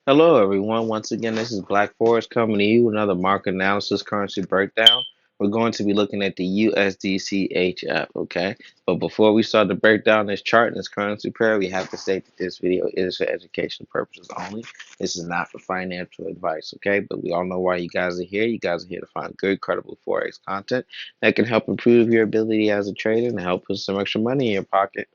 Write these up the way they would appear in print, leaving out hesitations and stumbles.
Hello, everyone. Once again, this is Black Forest coming to you with another market analysis currency breakdown. We're going to be looking at the USDCHF, okay? But before we start to break down this chart and this currency pair, we have to state that this video is for educational purposes only. This is not for financial advice, okay? But we all know why you guys are here. You guys are here to find good, credible Forex content that can help improve your ability as a trader and help put some extra money in your pocket,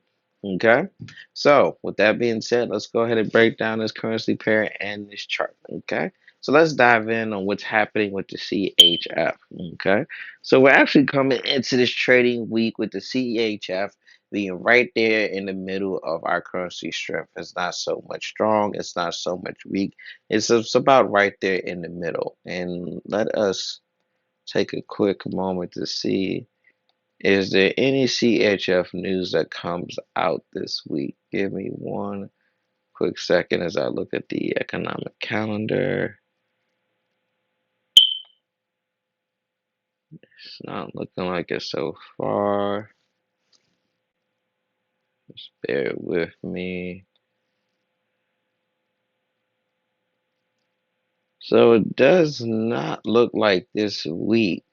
okay? So, with that being said, let's go ahead and break down this currency pair and this chart. Okay. So let's dive in on what's happening with the CHF. Okay. So we're actually coming into this trading week with the CHF being right there in the middle of our currency strength. It's not so much strong, it's not so much weak. It's about right there in the middle. And let us take a quick moment to see, is there any CHF news that comes out this week? Give me one quick second as I look at the economic calendar. It's not looking like it so far. Just bear with me. So it does not look like this week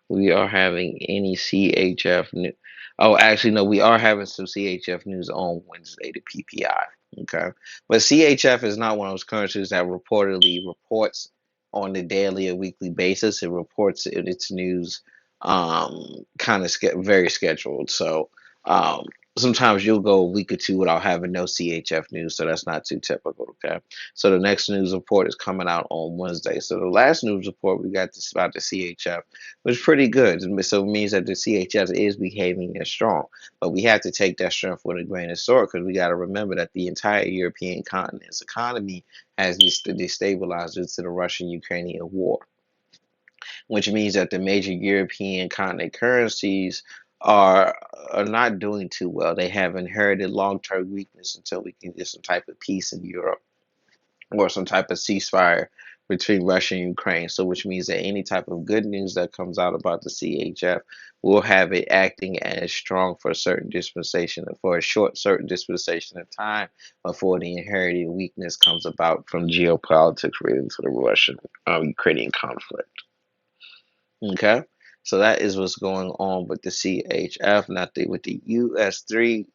we are having any CHF news. Oh, actually, no, we are having some CHF news on Wednesday, the PPI. Okay. But CHF is not one of those currencies that reportedly reports on the daily or weekly basis. It reports its news kind of very scheduled. So um, sometimes you'll go a week or two without having no CHF news. So that's not too typical. Okay. So the next news report is coming out on Wednesday. So the last news report we got this about the CHF was pretty good. So it means that the CHF is behaving as strong. But we have to take that strength with a grain of salt because we got to remember that the entire European continent's economy has destabilized due to the Russian-Ukrainian war, which means that the major European continent currencies are not doing too well. They have inherited long-term weakness until we can get some type of peace in Europe or some type of ceasefire between Russia and Ukraine. So, which means that any type of good news that comes out about the CHF will have it acting as strong for a certain dispensation, for a short, certain dispensation of time before the inherited weakness comes about from geopolitics related to the Russian Ukrainian conflict. Okay. So that is what's going on with the CHF. Now with the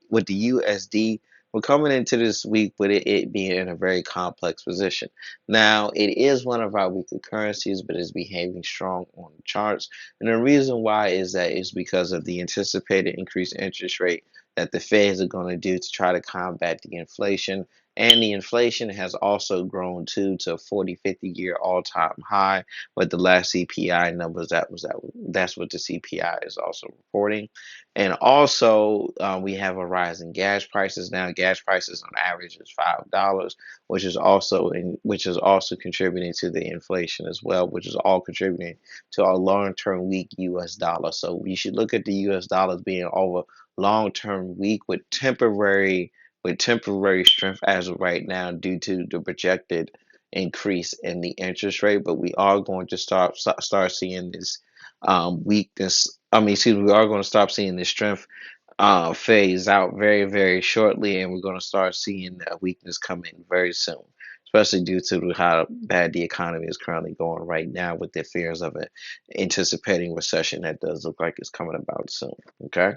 with the USD, we're coming into this week with it being in a very complex position. Now it is one of our weaker currencies, but it's behaving strong on the charts. And the reason why is that is because of the anticipated increased interest rate that the Feds are going to do to try to combat the inflation. And the inflation has also grown too to a 40, 50-year all-time high. But the last CPI numbers, that's what the CPI is also reporting. And also we have a rise in gas prices now. Gas prices on average is $5, which is also contributing to the inflation as well, which is all contributing to our long-term weak US dollar. So we should look at the US dollar as being over long-term weak with temporary strength as of right now due to the projected increase in the interest rate, but we are going to start seeing this weakness. I mean, excuse me, we are going to stop seeing this strength phase out very, very shortly, and we're going to start seeing that weakness come in very soon, especially due to how bad the economy is currently going right now with the fears of an anticipating recession that does look like it's coming about soon. Okay.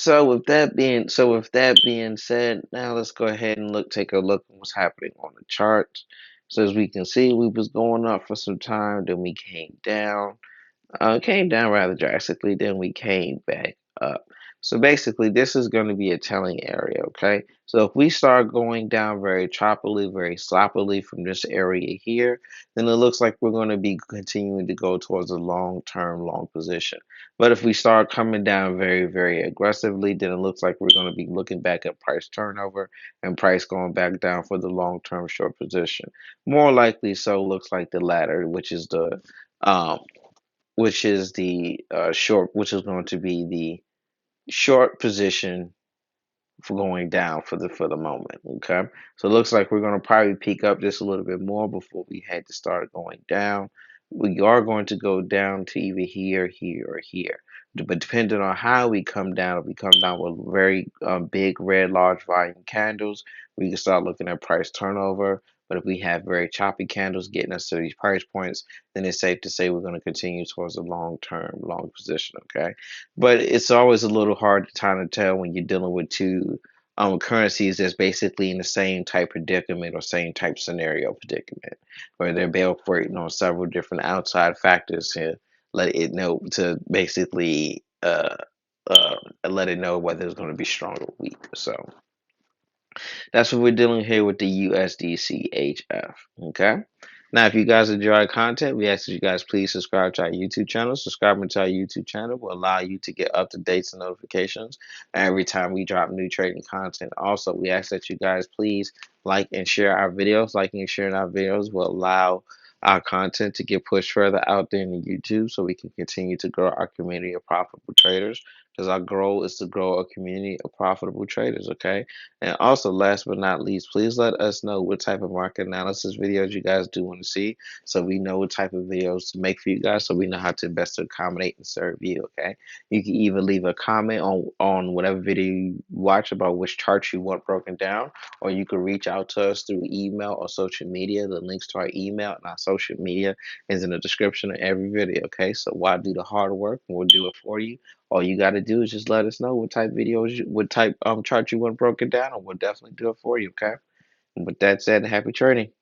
With that being said, now let's go ahead and take a look at what's happening on the charts. So as we can see, we was going up for some time, then we came down rather drastically, then we came back up. So basically, this is going to be a telling area, okay? So if we start going down very choppily, very sloppily from this area here, then it looks like we're going to be continuing to go towards a long-term long position. But if we start coming down very, very aggressively, then it looks like we're going to be looking back at price turnover and price going back down for the long-term short position. More likely so looks like the latter, um, which is going to be the short position for going down for the moment. Okay, so it looks like we're going to probably peak up just a little bit more before we had to start going down. We are going to go down to either here, here, or here. But depending on how we come down, if we come down with very big red large volume candles, we can start looking at price turnover. But if we have very choppy candles getting us to these price points, then it's safe to say we're going to continue towards a long position. Okay, but it's always a little hard to kind of tell when you're dealing with two currencies that's basically in the same type predicament or same type scenario predicament, where they're operating on several different outside factors here let it know to basically uh let it know whether it's going to be strong or weak. So that's what we're dealing here with the USDCHF. Okay. Now, if you guys enjoy our content, we ask that you guys please subscribe to our YouTube channel. Subscribing to our YouTube channel will allow you to get up to dates and notifications every time we drop new trading content. Also, we ask that you guys please like and share our videos. Liking and sharing our videos will allow our content to get pushed further out there in the YouTube so we can continue to grow our community of profitable traders. Because our goal is to grow a community of profitable traders, okay? And also, last but not least, please let us know what type of market analysis videos you guys do want to see so we know what type of videos to make for you guys so we know how to best to accommodate and serve you, okay? You can either leave a comment on whatever video you watch about which charts you want broken down, or you can reach out to us through email or social media. The links to our email and our social media is in the description of every video, okay? So why do the hard work and we'll do it for you. All you got to do is just let us know what type videos, what type chart you want broken down, and we'll definitely do it for you. Okay. And with that said, happy trading.